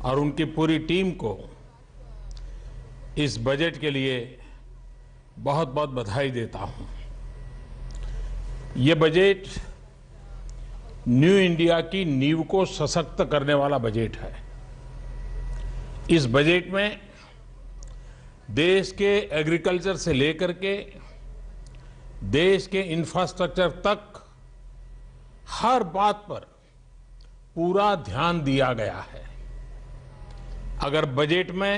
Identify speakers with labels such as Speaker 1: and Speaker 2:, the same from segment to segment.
Speaker 1: और उनकी पूरी टीम को इस बजट के लिए बहुत बहुत बधाई देता हूं। ये बजट न्यू इंडिया की नींव को सशक्त करने वाला बजट है। इस बजट में देश के एग्रीकल्चर से लेकर के देश के इंफ्रास्ट्रक्चर तक हर बात पर पूरा ध्यान दिया गया है। अगर बजट में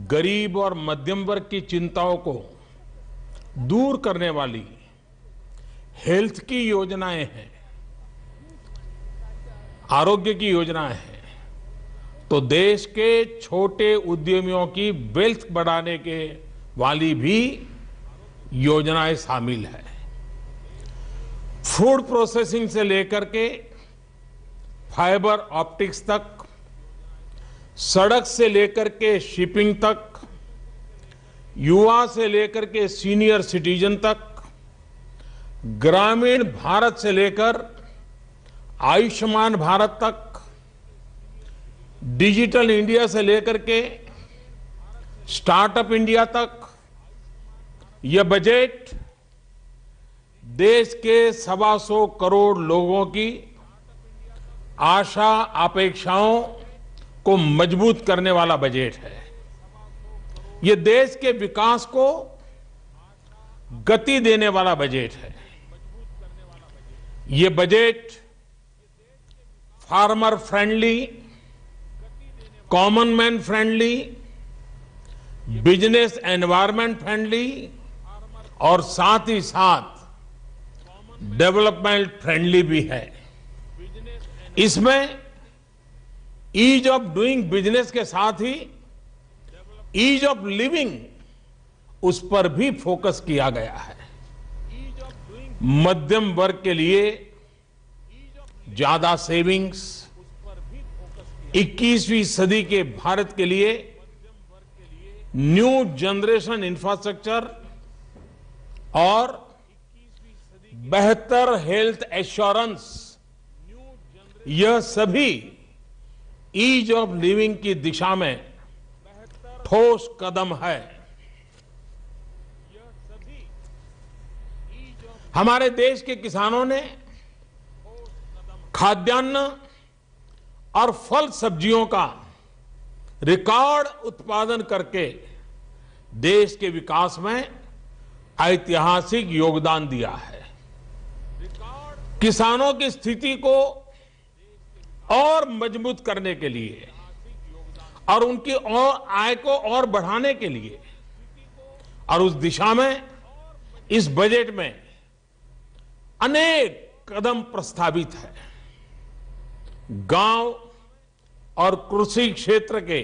Speaker 1: गरीब और मध्यम वर्ग की चिंताओं को दूर करने वाली हेल्थ की योजनाएं हैं, आरोग्य की योजनाएं हैं, तो देश के छोटे उद्यमियों की वेल्थ बढ़ाने के वाली भी योजनाएं शामिल है। फूड प्रोसेसिंग से लेकर के फाइबर ऑप्टिक्स तक, सड़क से लेकर के शिपिंग तक, युवा से लेकर के सीनियर सिटीजन तक, ग्रामीण भारत से लेकर आयुष्मान भारत तक, डिजिटल इंडिया से लेकर के स्टार्टअप इंडिया तक, यह बजट देश के 125 करोड़ लोगों की आशा अपेक्षाओं को मजबूत करने वाला बजट है। यह देश के विकास को गति देने वाला बजट है। यह budget farmer friendly, common man friendly, business environment friendly और साथ ही साथ डेवलपमेंट फ्रेंडली भी है। इसमें ईज ऑफ डूइंग बिजनेस के साथ ही ईज ऑफ लिविंग, उस पर भी फोकस किया गया है। मध्यम वर्ग के लिए ज्यादा सेविंग्स, 21वीं सदी के भारत के लिए न्यू जनरेशन इंफ्रास्ट्रक्चर और बेहतर हेल्थ एश्योरेंस, यह सभी ईज ऑफ लिविंग की दिशा में ठोस कदम है। हमारे देश के किसानों ने खाद्यान्न और फल सब्जियों का रिकॉर्ड उत्पादन करके देश के विकास में ऐतिहासिक योगदान दिया है। किसानों की स्थिति को और मजबूत करने के लिए और उनकी और आय को और बढ़ाने के लिए और उस दिशा में इस बजट में अनेक कदम प्रस्तावित है। गांव और कृषि क्षेत्र के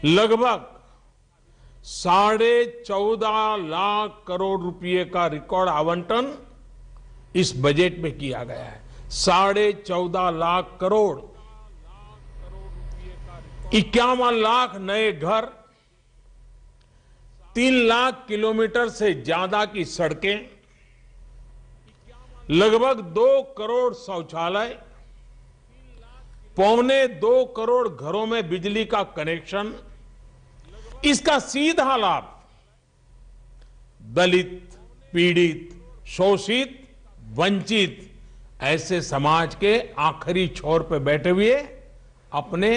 Speaker 1: लगभग 14.5 लाख करोड़ रुपए का रिकॉर्ड आवंटन इस बजट में किया गया है। 14.5 लाख करोड़, 51 लाख नए घर, 3 लाख किलोमीटर से ज्यादा की सड़कें, लगभग 2 करोड़ शौचालय, 1.25 करोड़ घरों में बिजली का कनेक्शन। इसका सीधा लाभ दलित, पीड़ित, शोषित, वंचित ऐसे समाज के आखिरी छोर पर बैठे हुए अपने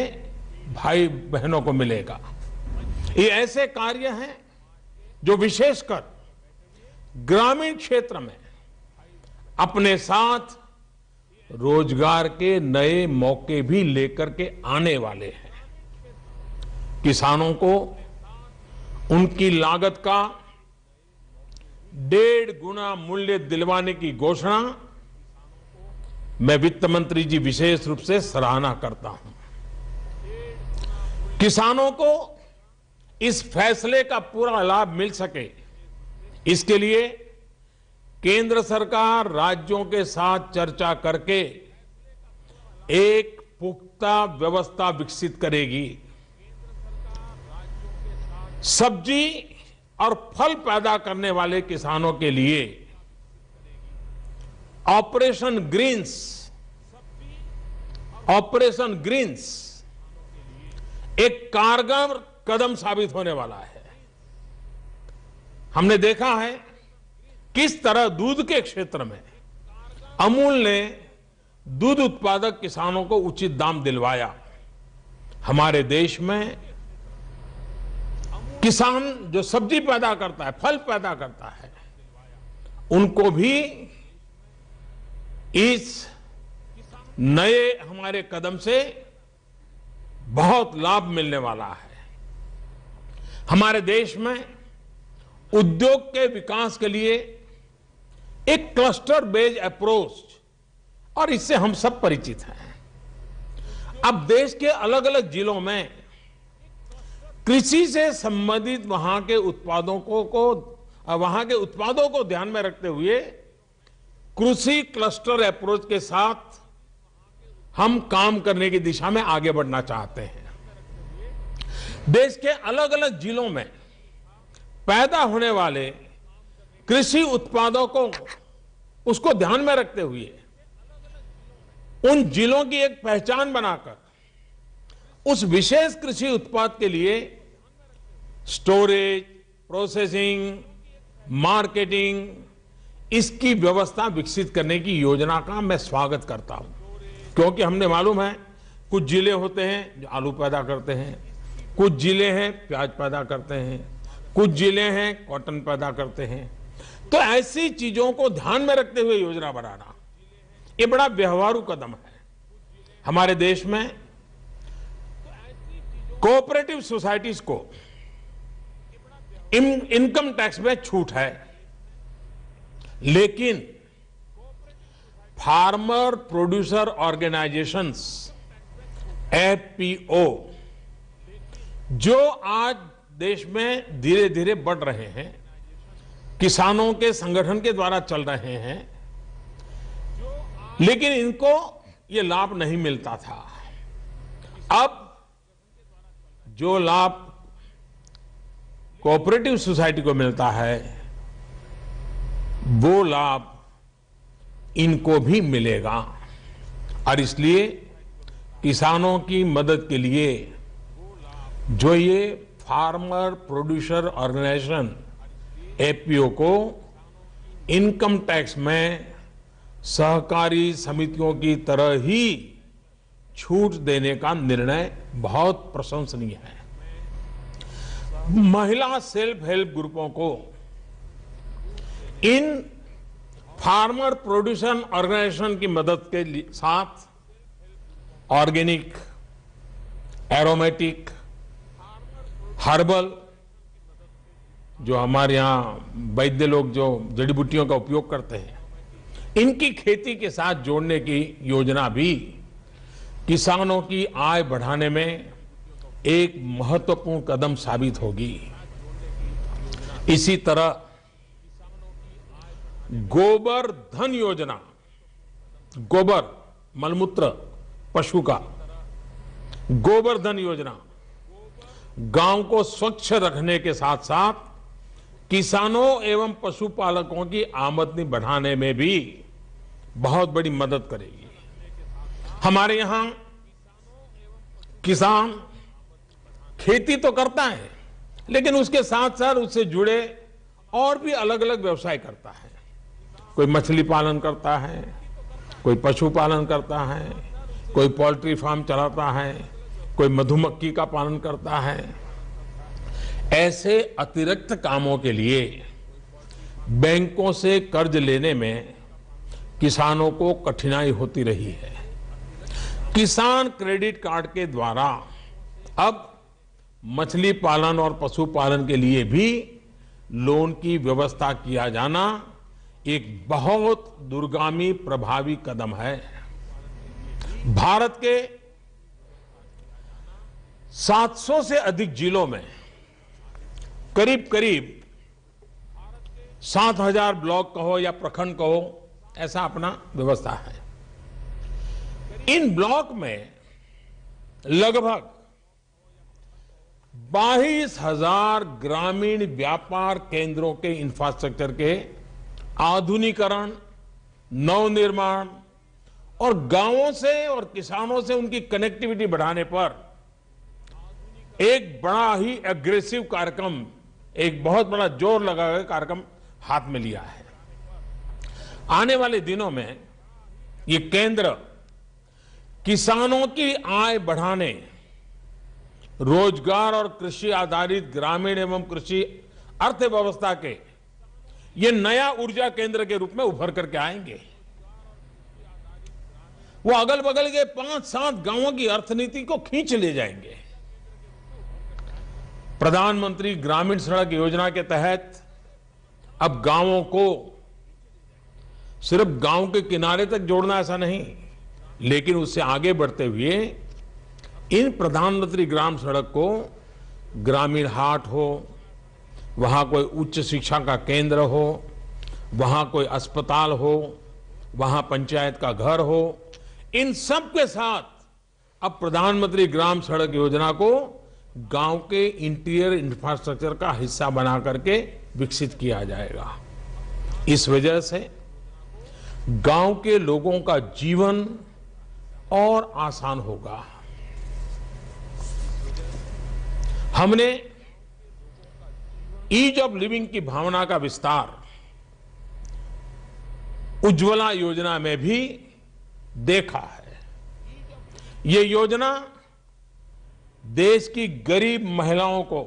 Speaker 1: भाई बहनों को मिलेगा। ये ऐसे कार्य हैं जो विशेषकर ग्रामीण क्षेत्र में अपने साथ रोजगार के नए मौके भी लेकर के आने वाले हैं। किसानों को उनकी लागत का 1.5 गुना मूल्य दिलवाने की घोषणा मैं वित्त मंत्री जी विशेष रूप से सराहना करता हूं। किसानों को इस फैसले का पूरा लाभ मिल सके, इसके लिए केंद्र सरकार राज्यों के साथ चर्चा करके एक पुख्ता व्यवस्था विकसित करेगी। सब्जी और फल पैदा करने वाले किसानों के लिए ऑपरेशन ग्रीन्स ऑपरेशन ग्रीन्स एक कारगर कदम साबित होने वाला है। हमने देखा है किस तरह दूध के क्षेत्र में अमूल ने दूध उत्पादक किसानों को उचित दाम दिलवाया। हमारे देश में किसान जो सब्जी पैदा करता है, फल पैदा करता है, उनको भी इस नए हमारे कदम से बहुत लाभ मिलने वाला है। हमारे देश में उद्योग के विकास के लिए एक क्लस्टर बेस्ड अप्रोच, और इससे हम सब परिचित हैं। अब देश के अलग अलग जिलों में कृषि से संबंधित वहां के उत्पादों को ध्यान में रखते हुए कृषि क्लस्टर अप्रोच के साथ हम काम करने की दिशा में आगे बढ़ना चाहते हैं। देश के अलग अलग जिलों में पैदा होने वाले कृषि उत्पादों को उसको ध्यान में रखते हुए उन जिलों की एक पहचान बनाकर उस विशेष कृषि उत्पाद के लिए स्टोरेज, प्रोसेसिंग, मार्केटिंग, इसकी व्यवस्था विकसित करने की योजना का मैं स्वागत करता हूं। क्योंकि हमने मालूम है कुछ जिले होते हैं जो आलू पैदा करते हैं, कुछ जिले हैं प्याज पैदा करते हैं, कुछ जिले हैं कॉटन पैदा करते हैं। तो ऐसी चीजों को ध्यान में रखते हुए योजना बनाना ये बड़ा व्यवहारु कदम है। हमारे देश में कोऑपरेटिव सोसाइटीज को इनकम टैक्स में छूट है, लेकिन फार्मर प्रोड्यूसर ऑर्गेनाइजेशंस एफपीओ जो आज देश में धीरे धीरे बढ़ रहे हैं, किसानों के संगठन के द्वारा चल रहे हैं, लेकिन इनको ये लाभ नहीं मिलता था। अब जो लाभ कोऑपरेटिव सोसाइटी को मिलता है वो लाभ इनको भी मिलेगा, और इसलिए किसानों की मदद के लिए जो ये फार्मर प्रोड्यूसर ऑर्गेनाइजेशन एफपीओ को इनकम टैक्स में सहकारी समितियों की तरह ही छूट देने का निर्णय बहुत प्रशंसनीय है। महिला सेल्फ हेल्प ग्रुपों को इन फार्मर प्रोड्यूसर ऑर्गेनाइजेशन की मदद के साथ ऑर्गेनिक, एरोमेटिक, हर्बल, जो हमारे यहाँ वैद्य लोग जो जड़ी बूटियों का उपयोग करते हैं, इनकी खेती के साथ जोड़ने की योजना भी किसानों की आय बढ़ाने में एक महत्वपूर्ण कदम साबित होगी। इसी तरह गोबर धन योजना, गोबर मलमूत्र पशु का गोबर धन योजना गांव को स्वच्छ रखने के साथ साथ किसानों एवं पशुपालकों की आमदनी बढ़ाने में भी बहुत बड़ी मदद करेगी। हमारे यहां किसान खेती तो करता है, लेकिन उसके साथ साथ उससे जुड़े और भी अलग अलग व्यवसाय करता है। कोई मछली पालन करता है, कोई पशुपालन करता है, कोई पोल्ट्री फार्म चलाता है, कोई मधुमक्खी का पालन करता है। ऐसे अतिरिक्त कामों के लिए बैंकों से कर्ज लेने में किसानों को कठिनाई होती रही है। किसान क्रेडिट कार्ड के द्वारा अब मछली पालन और पशुपालन के लिए भी लोन की व्यवस्था किया जाना एक बहुत दूरगामी प्रभावी कदम है। भारत के 700 से अधिक जिलों में करीब करीब 7000 ब्लॉक कहो या प्रखंड कहो, ऐसा अपना व्यवस्था है। इन ब्लॉक में लगभग 22,000 ग्रामीण व्यापार केंद्रों के इंफ्रास्ट्रक्चर के आधुनिकीकरण, नवनिर्माण और गांवों से और किसानों से उनकी कनेक्टिविटी बढ़ाने पर एक बड़ा ही एग्रेसिव कार्यक्रम, एक बहुत बड़ा जोर लगा हुआ कार्यक्रम हाथ में लिया है। आने वाले दिनों में ये केंद्र किसानों की आय बढ़ाने, रोजगार और कृषि आधारित ग्रामीण एवं कृषि अर्थव्यवस्था के ये नया ऊर्जा केंद्र के रूप में उभर करके आएंगे। वो अगल बगल के 5-7 गांवों की अर्थनीति को खींच ले जाएंगे। प्रधानमंत्री ग्रामीण सड़क योजना के तहत अब गांवों को सिर्फ गांव के किनारे तक जोड़ना ऐसा नहीं, लेकिन उससे आगे बढ़ते हुए इन प्रधानमंत्री ग्राम सड़क को ग्रामीण हाट हो, वहां कोई उच्च शिक्षा का केंद्र हो, वहां कोई अस्पताल हो, वहां पंचायत का घर हो, इन सब के साथ अब प्रधानमंत्री ग्राम सड़क योजना को गांव के इंटीरियर इंफ्रास्ट्रक्चर का हिस्सा बना करके विकसित किया जाएगा। इस वजह से गांव के लोगों का जीवन और आसान होगा। हमने ईज ऑफ लिविंग की भावना का विस्तार उज्ज्वला योजना में भी देखा है। ये योजना देश की गरीब महिलाओं को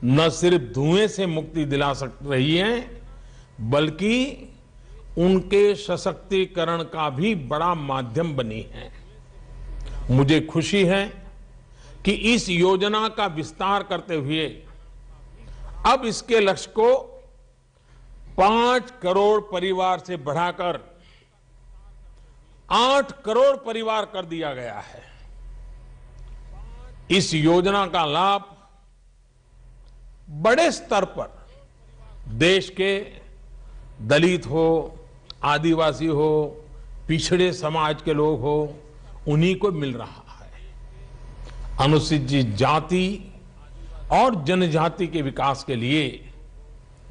Speaker 1: न सिर्फ धुएं से मुक्ति दिला रही है, बल्कि उनके सशक्तिकरण का भी बड़ा माध्यम बनी है। मुझे खुशी है कि इस योजना का विस्तार करते हुए अब इसके लक्ष्य को 5 करोड़ परिवार से बढ़ाकर 8 करोड़ परिवार कर दिया गया है। इस योजना का लाभ बड़े स्तर पर देश के दलित हो, आदिवासी हो, पिछड़े समाज के लोग हो, उन्हीं को मिल रहा है। अनुसूचित जाति और जनजाति के विकास के लिए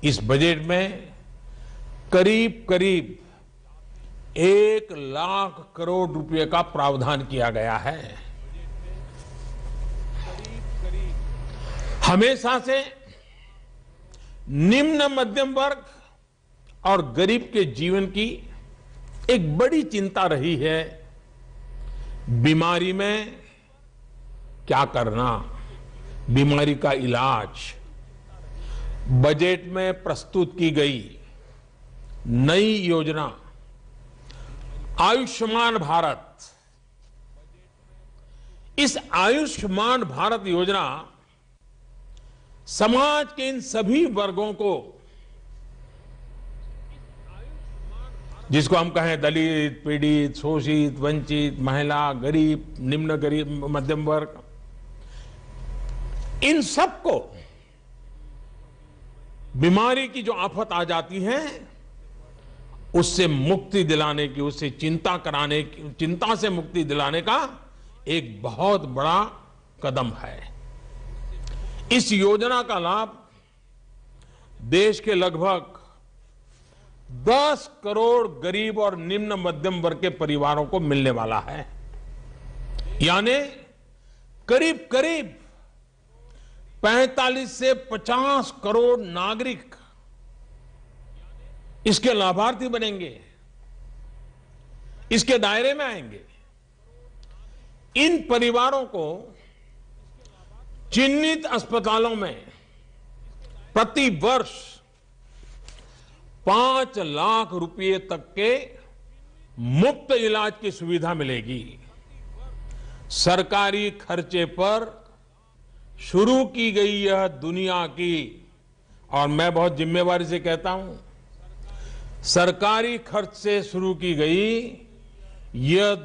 Speaker 1: इस बजट में करीब करीब 1 लाख करोड़ रुपए का प्रावधान किया गया है। हमेशा से निम्न मध्यम वर्ग और गरीब के जीवन की एक बड़ी चिंता रही है, बीमारी में क्या करना, बीमारी का इलाज। बजट में प्रस्तुत की गई नई योजना आयुष्मान भारत, इस आयुष्मान भारत योजना समाज के इन सभी वर्गों को, जिसको हम कहें दलित, पीड़ित, शोषित, वंचित, महिला, गरीब, निम्न गरीब, मध्यम वर्ग, इन सबको बीमारी की जो आफत आ जाती है उससे मुक्ति दिलाने की, उससे चिंता से मुक्ति दिलाने का एक बहुत बड़ा कदम है। इस योजना का लाभ देश के लगभग 10 करोड़ गरीब और निम्न मध्यम वर्ग के परिवारों को मिलने वाला है। यानी करीब करीब 45 से 50 करोड़ नागरिक इसके लाभार्थी बनेंगे, इसके दायरे में आएंगे। इन परिवारों को चिन्हित अस्पतालों में प्रति वर्ष 5 लाख रुपए तक के मुफ्त इलाज की सुविधा मिलेगी। सरकारी खर्चे पर शुरू की गई यह दुनिया की, और मैं बहुत जिम्मेवारी से कहता हूं, सरकारी खर्च से शुरू की गई यह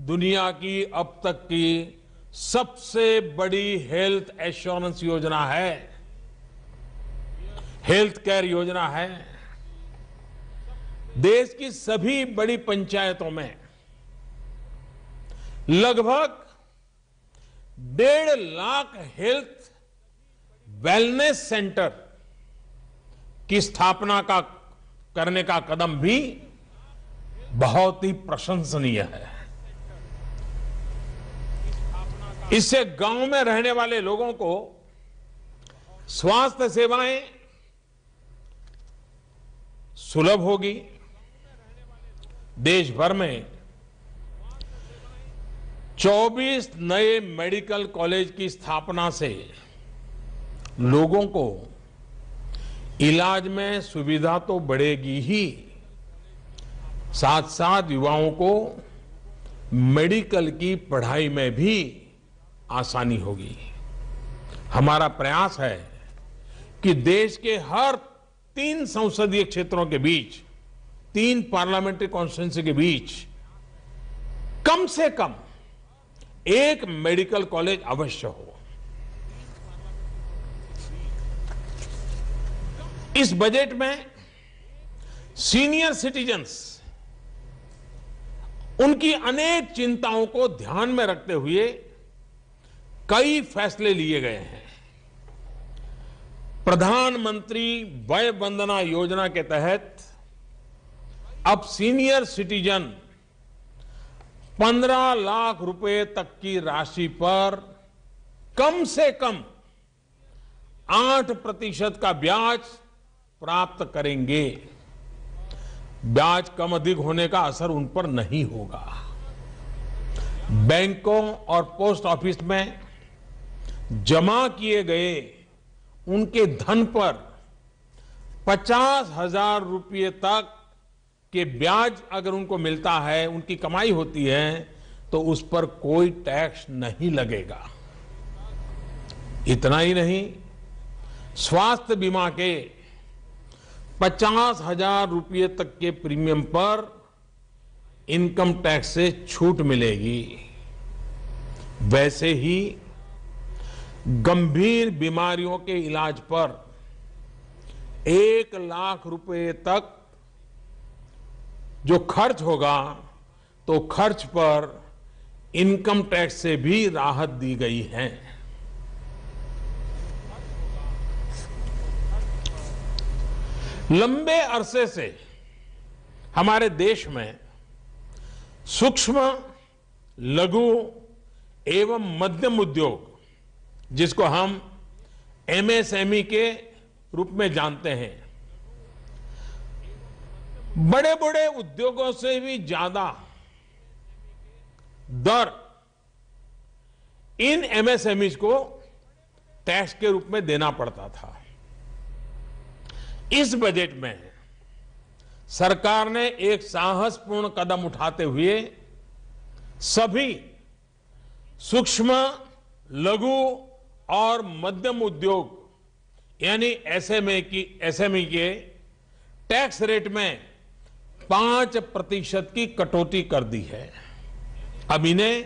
Speaker 1: दुनिया की अब तक की सबसे बड़ी हेल्थ एश्योरेंस योजना है, हेल्थ केयर योजना है। देश की सभी बड़ी पंचायतों में लगभग 1.5 लाख हेल्थ वेलनेस सेंटर की स्थापना करने का कदम भी बहुत ही प्रशंसनीय है। इससे गांव में रहने वाले लोगों को स्वास्थ्य सेवाएं सुलभ होगी। देश भर में 24 नए मेडिकल कॉलेज की स्थापना से लोगों को इलाज में सुविधा तो बढ़ेगी ही, साथ साथ युवाओं को मेडिकल की पढ़ाई में भी आसानी होगी। हमारा प्रयास है कि देश के हर 3 संसदीय क्षेत्रों के बीच, 3 पार्लियामेंट्री कॉन्स्टिट्यूंसी के बीच कम से कम एक मेडिकल कॉलेज अवश्य हो। इस बजट में सीनियर सिटीजन्स, उनकी अनेक चिंताओं को ध्यान में रखते हुए कई फैसले लिए गए हैं। प्रधानमंत्री वय वंदना योजना के तहत अब सीनियर सिटीजन 15 लाख रुपए तक की राशि पर कम से कम 8% का ब्याज प्राप्त करेंगे। ब्याज कम अधिक होने का असर उन पर नहीं होगा। बैंकों और पोस्ट ऑफिस में जमा किए गए उनके धन पर 50,000 रुपये तक के ब्याज अगर उनको मिलता है, उनकी कमाई होती है, तो उस पर कोई टैक्स नहीं लगेगा। इतना ही नहीं, स्वास्थ्य बीमा के 50,000 रुपये तक के प्रीमियम पर इनकम टैक्स से छूट मिलेगी। वैसे ही गंभीर बीमारियों के इलाज पर 1 लाख रुपए तक जो खर्च होगा, तो खर्च पर इनकम टैक्स से भी राहत दी गई है। लंबे अरसे से हमारे देश में सूक्ष्म, लघु एवं मध्यम उद्योग, जिसको हम एमएसएमई के रूप में जानते हैं, बड़े बड़े उद्योगों से भी ज्यादा दर इन एमएसएमई को टैक्स के रूप में देना पड़ता था। इस बजट में सरकार ने एक साहसपूर्ण कदम उठाते हुए सभी सूक्ष्म, लघु और मध्यम उद्योग यानी एसएमई के टैक्स रेट में 5% की कटौती कर दी है। अब इन्हें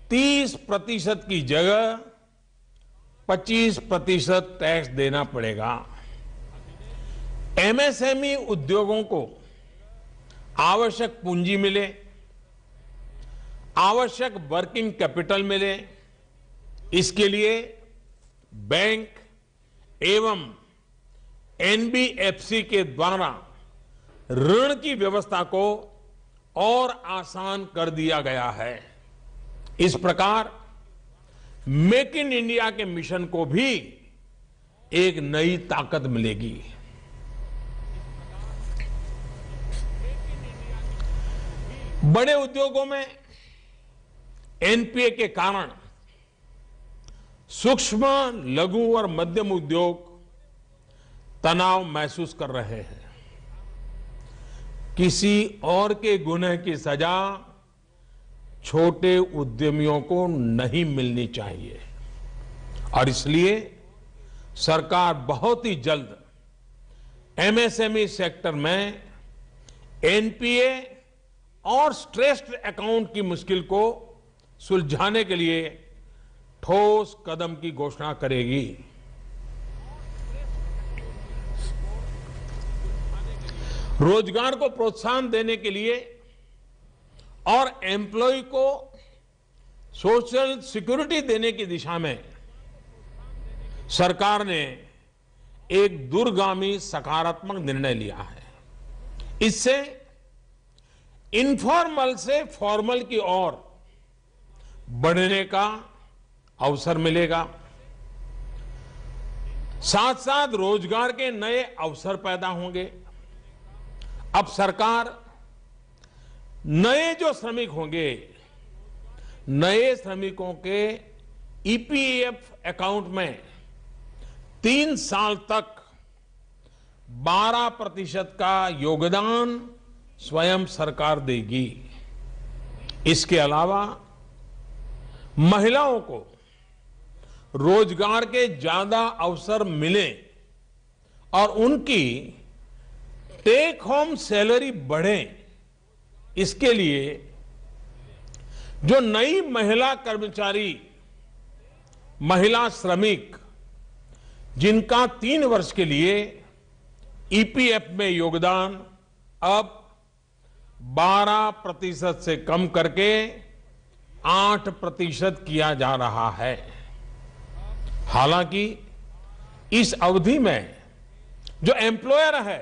Speaker 1: 30% की जगह 25% टैक्स देना पड़ेगा। एमएसएमई उद्योगों को आवश्यक पूंजी मिले, आवश्यक वर्किंग कैपिटल मिले, इसके लिए बैंक एवं एनबीएफसी के द्वारा ऋण की व्यवस्था को और आसान कर दिया गया है। इस प्रकार मेक इन इंडिया के मिशन को भी एक नई ताकत मिलेगी। बड़े उद्योगों में एनपीए के कारण सूक्ष्म, लघु और मध्यम उद्योग तनाव महसूस कर रहे हैं। किसी और के गुनाह की सजा छोटे उद्यमियों को नहीं मिलनी चाहिए और इसलिए सरकार बहुत ही जल्द एमएसएमई सेक्टर में एनपीए और स्ट्रेस्ड अकाउंट की मुश्किल को सुलझाने के लिए ठोस कदम की घोषणा करेगी। रोजगार को प्रोत्साहन देने के लिए और एम्प्लॉय को सोशल सिक्योरिटी देने की दिशा में सरकार ने एक दूरगामी सकारात्मक निर्णय लिया है। इससे इनफॉर्मल से फॉर्मल की ओर बढ़ने का अवसर मिलेगा। साथ साथ रोजगार के नए अवसर पैदा होंगे। अब सरकार नए जो श्रमिक होंगे, नए श्रमिकों के ईपीएफ अकाउंट में 3 साल तक 12% का योगदान स्वयं सरकार देगी। इसके अलावा महिलाओं को रोजगार के ज्यादा अवसर मिले और उनकी टेक होम सैलरी बढ़े, इसके लिए जो नई महिला कर्मचारी, महिला श्रमिक जिनका 3 वर्ष के लिए ईपीएफ में योगदान अब 12% से कम करके 8% किया जा रहा है। हालांकि इस अवधि में जो एम्प्लॉयर है,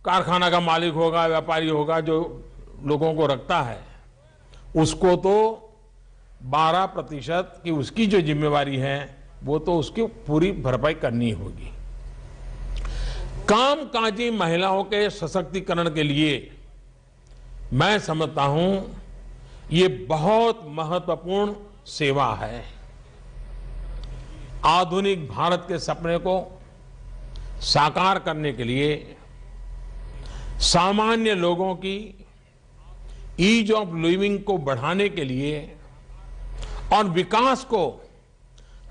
Speaker 1: कारखाना का मालिक होगा, व्यापारी होगा, जो लोगों को रखता है, उसको तो 12% की उसकी जो जिम्मेवारी है वो तो उसकी पूरी भरपाई करनी होगी। कामकाजी महिलाओं के सशक्तिकरण के लिए मैं समझता हूं ये बहुत महत्वपूर्ण सेवा है। आधुनिक भारत के सपने को साकार करने के लिए सामान्य लोगों की ईज ऑफ लिविंग को बढ़ाने के लिए और विकास को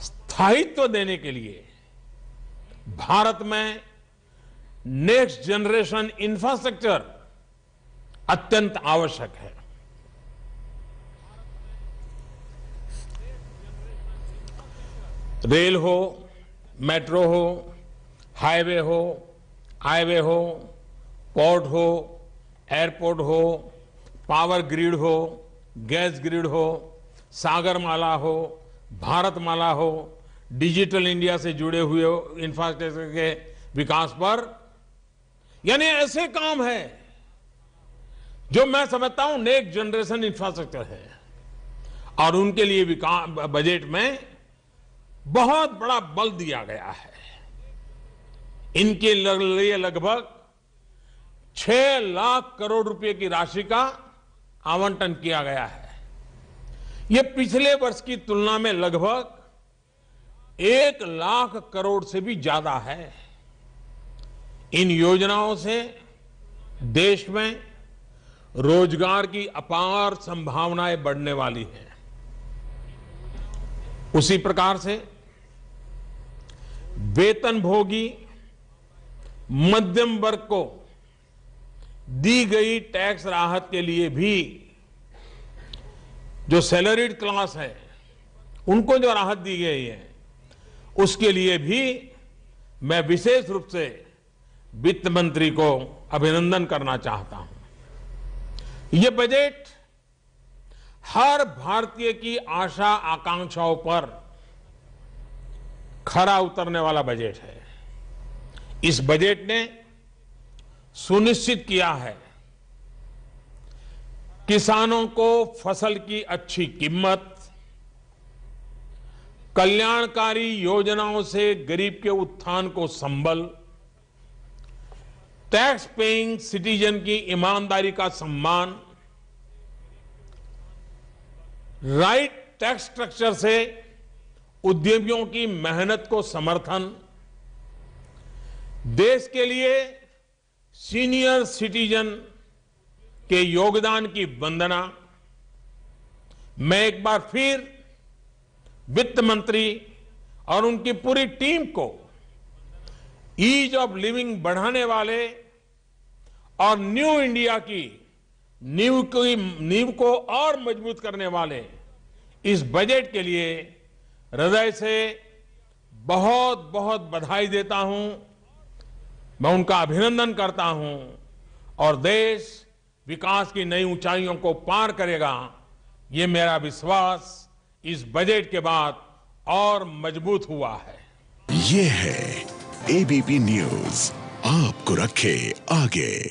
Speaker 1: स्थायित्व देने के लिए भारत में नेक्स्ट जनरेशन इंफ्रास्ट्रक्चर अत्यंत आवश्यक है। रेल हो, मेट्रो हो, हाईवे हो, हाईवे हो, पोर्ट हो, एयरपोर्ट हो, पावर ग्रिड हो, गैस ग्रिड हो, सागरमाला हो, भारतमाला हो, डिजिटल इंडिया से जुड़े हुए इंफ्रास्ट्रक्चर के विकास पर, यानी ऐसे काम है जो मैं समझता हूं नेक्स्ट जनरेशन इंफ्रास्ट्रक्चर है और उनके लिए बजट में बहुत बड़ा बल दिया गया है। इनके लिए लगभग 6 लाख करोड़ रुपए की राशि का आवंटन किया गया है। यह पिछले वर्ष की तुलना में लगभग 1 लाख करोड़ से भी ज्यादा है। इन योजनाओं से देश में रोजगार की अपार संभावनाएं बढ़ने वाली हैं। उसी प्रकार से वेतनभोगी मध्यम वर्ग को दी गई टैक्स राहत के लिए भी जो सैलरीड क्लास है उनको जो राहत दी गई है उसके लिए भी मैं विशेष रूप से वित्त मंत्री को अभिनंदन करना चाहता हूं। यह बजट हर भारतीय की आशा आकांक्षाओं पर खरा उतरने वाला बजट है। इस बजट ने सुनिश्चित किया है किसानों को फसल की अच्छी कीमत, कल्याणकारी योजनाओं से गरीब के उत्थान को संबल, टैक्स पेइंग सिटीजन की ईमानदारी का सम्मान, राइट टैक्स स्ट्रक्चर से उद्यमियों की मेहनत को समर्थन, देश के लिए सीनियर सिटीजन के योगदान की वंदना। मैं एक बार फिर वित्त मंत्री और उनकी पूरी टीम को ईज ऑफ लिविंग बढ़ाने वाले और न्यू इंडिया की नींव को और मजबूत करने वाले इस बजट के लिए हृदय से बहुत बहुत बधाई देता हूं। मैं उनका अभिनंदन करता हूं और देश विकास की नई ऊंचाइयों को पार करेगा, ये मेरा विश्वास इस बजट के बाद और मजबूत हुआ है।
Speaker 2: ये है एबीपी न्यूज, आपको रखे आगे।